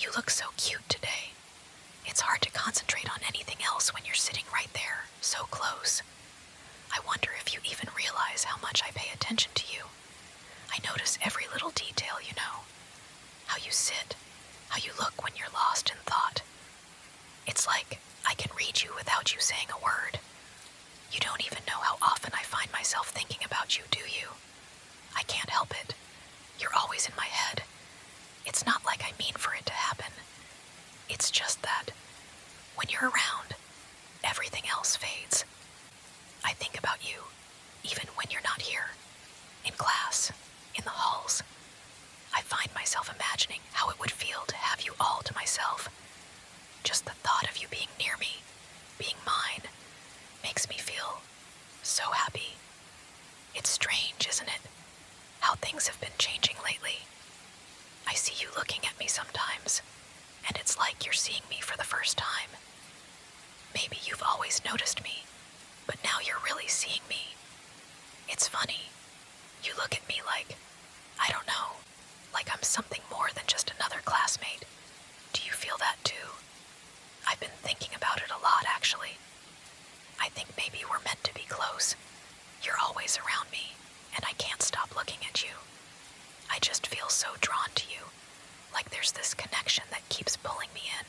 You look so cute today. It's hard to concentrate on anything else when you're sitting right there, so close. I wonder if you even realize how much I pay attention to you. I notice every little detail, you know. How you sit, how you look when you're lost in thought. It's like I can read you without you saying a word. You don't even know how often I find myself thinking about you, do you? I can't help it. You're always in my head. It's not like I mean for it to happen. It's just that when you're around, everything else fades. I think about you, even when you're not here. In class, in the halls. I find myself imagining how it would feel to have you all to myself. Just the thought of you being near me, being mine, makes me feel so happy. It's strange, isn't it? How things have been changing lately. I see you looking at me sometimes, and it's like you're seeing me for the first time. Maybe you've always noticed me, but now you're really seeing me. It's funny. You look at me like, I don't know, like I'm something more than just another classmate. Do you feel that too? I've been thinking about it a lot, actually. I think maybe we're meant to be close. You're always around me, and I can't stop looking at you. I just feel so drawn to you, like there's this connection that keeps pulling me in.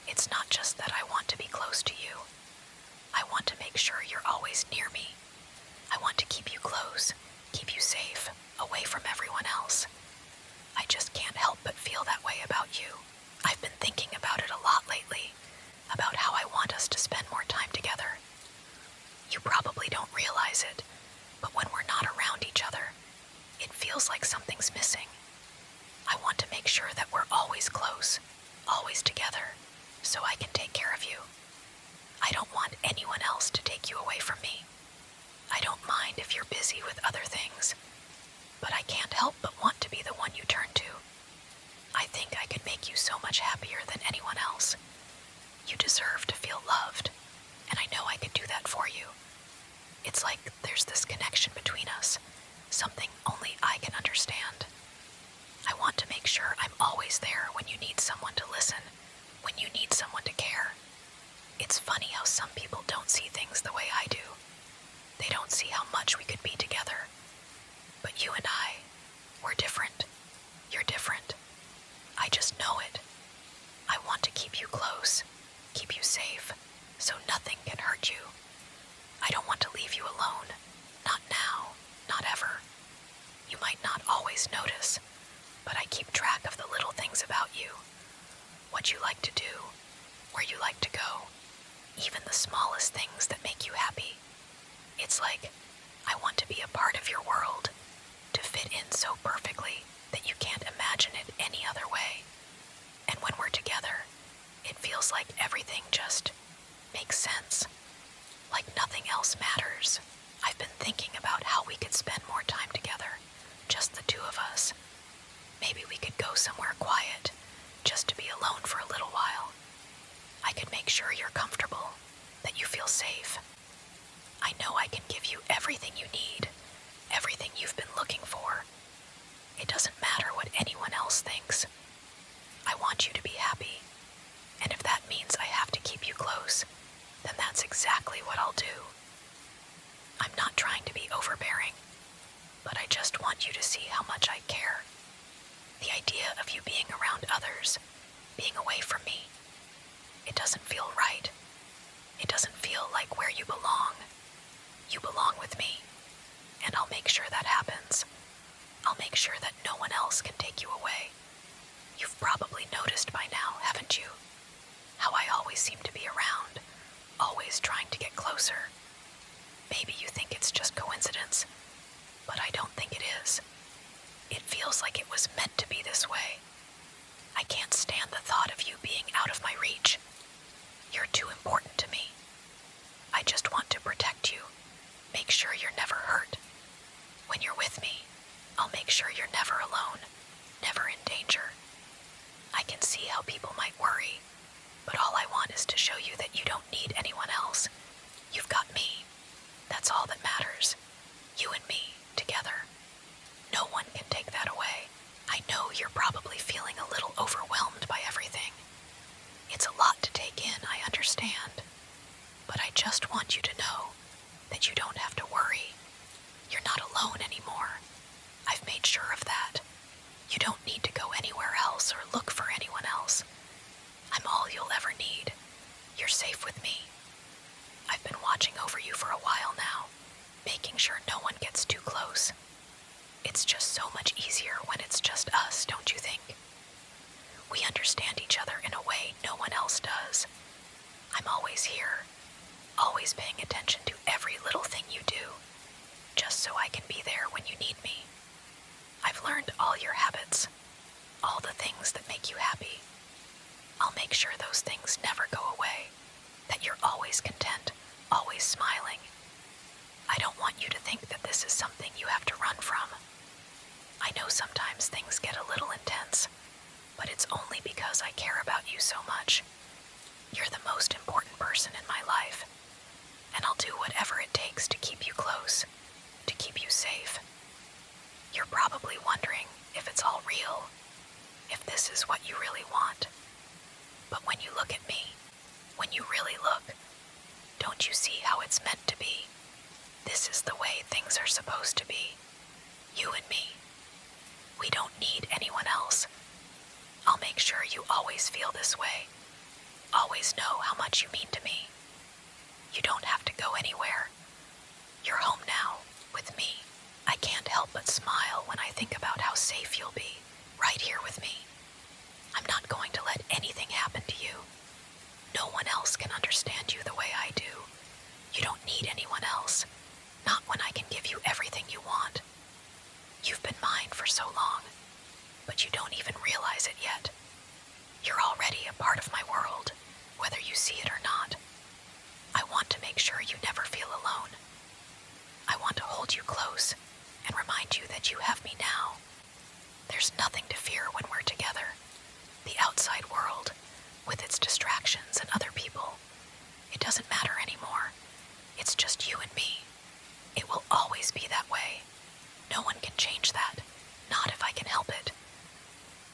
It's not just that I want to be close to you. I want to make sure you're always near me. I want to keep you close, keep you safe, away from everyone else. I just can't help but feel that way about you. I've been thinking about it a lot lately, about how I want us to spend more time together. You probably don't realize it, but when we're not around each other, it feels like something's missing. I want to make sure that we're always close, always together, so I can take care of you. I don't want anyone else to take you away from me. I don't mind if you're busy with other things, but I can't help but want to be the one you turn to. I think I could make you so much happier than anyone else. You deserve to feel loved, and I know I could do that for you. It's like there's this connection between us, something only I can understand. I want to make sure I'm always there when you need someone to listen, when you need someone to care. It's funny how some people don't see things the way I do. They don't see how much we could be together. But you and I, we're different. You're different. I just know it. I want to keep you close, keep you safe, so nothing can hurt you. I don't want to leave you alone. Not now, not ever. You might not always notice, but I keep track of the little things about you. What you like to do, where you like to go, even the smallest things that make you happy. It's like I want to be a part of your world, to fit in so perfectly that you can't imagine it any other way. And when we're together, it feels like everything just makes sense, like nothing else matters. I've been thinking about how we could spend more time together, just the two of us. Maybe we could go somewhere quiet, just to be alone for a little while. I could make sure you're comfortable, that you feel safe. I know I can give you everything you need, everything you've been looking for. It doesn't matter what anyone else thinks. I want you to be happy, and if that means I have to keep you close, then that's exactly what I'll do. I'm not trying to be overbearing, but I just want you to see how much I care. The idea of you being around others, being away from me, it doesn't feel right. It doesn't feel like where you belong. You belong with me, and I'll make sure that happens. I'll make sure that no one else can take you away. You've probably noticed by now, haven't you? How I always seem to be around, always trying to get closer. Maybe you think it's just coincidence, but I don't think it is. It feels like it was meant to be this way. I can't stand the thought of you being out of my reach. You're too important to me. I just want to protect you, make sure you're never hurt. When you're with me, I'll make sure you're never alone, never in danger. I can see how people might worry, but all I want is to show you that you don't need anyone else. You've got me. That's all that matters. You and me, together. No one can take that away. I know you're probably feeling a little overwhelmed by We understand each other in a way no one else does. I'm always here, always paying attention to every little thing you do, just so I can be there when you need me. I've learned all your habits, all the things that make you happy. I'll make sure those things never go away, that you're always content, always smiling. I don't want you to think that this is something you have to run from. I know sometimes things get a little intense, but it's only because I care about you so much. You're the most important person in my life, and I'll do whatever it takes to keep you close, to keep you safe. You're probably wondering if it's all real, if this is what you really want. But when you look at me, when you really look, don't you see how it's meant to be? This is the way things are supposed to be. You and me. We don't need anyone else. I'll make sure you always feel this way. Always know how much you mean to me. You don't have to go anywhere. You're home now, with me. I can't help but smile when I think about how safe you'll be, right here with me. I'm not going to let anything happen to you. No one else can understand you the way I do. You don't need anyone else. Not when I can give you everything you want. You've been mine for so long, but you don't even realize it yet. You're already a part of my world, whether you see it or not. I want to make sure you never feel alone. I want to hold you close and remind you that you have me now. There's nothing to fear when we're together. The outside world, with its distractions and other people, it doesn't matter anymore. It's just you and me. It will always be that way. No one can change that, not if I can help it.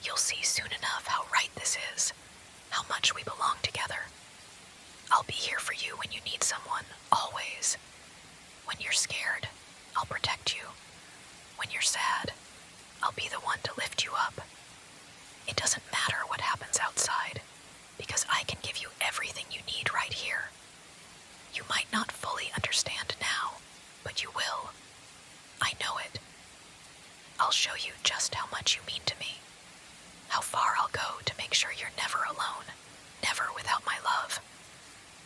You'll see soon enough how right this is, how much we belong together. I'll be here for you when you need someone, always. When you're scared, I'll protect you. When you're sad, I'll be the one to lift you up. It doesn't matter what happens outside, because I can give you everything you need right here. You might not fully understand now, but you will. I know it. I'll show you just how much you mean to me, how far I'll go to make sure you're never alone, never without my love.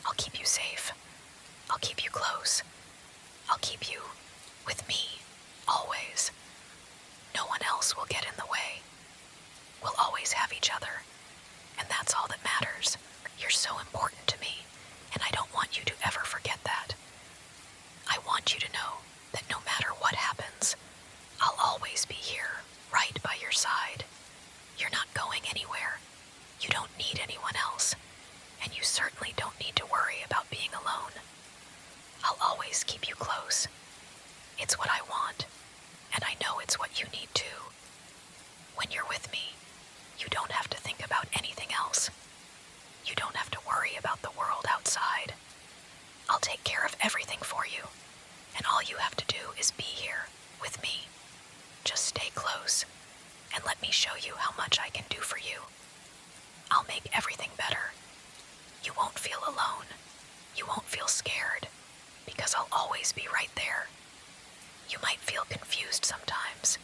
I'll keep you safe. I'll keep you close. I'll keep you with me, always. No one else will get in the way. We'll always have each other, and that's all that matters. You're so important to me, and I don't want you to ever forget that. I want you to know that no matter what happens, I'll always be here, right by your side. You're not going anywhere. You don't need anyone else, and you certainly don't need to worry about being alone. I'll always keep you close. It's what I want, and I know it's what you need too. When you're with me, you don't have to think about anything else. You don't have to worry about the world outside. I'll take care of everything for you, and all you have to do is be here, with me. Just stay close, and let me show you how much I can do for you. I'll make everything better. You won't feel alone. You won't feel scared, because I'll always be right there. You might feel confused sometimes,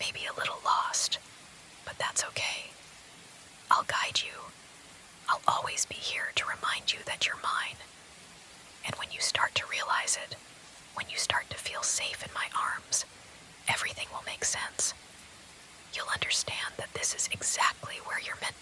maybe a little lost, but that's okay. I'll guide you. I'll always be here to remind you that you're mine. And when you start to realize it, when you start to feel safe in my arms, everything will make sense. You'll understand that this is exactly where you're meant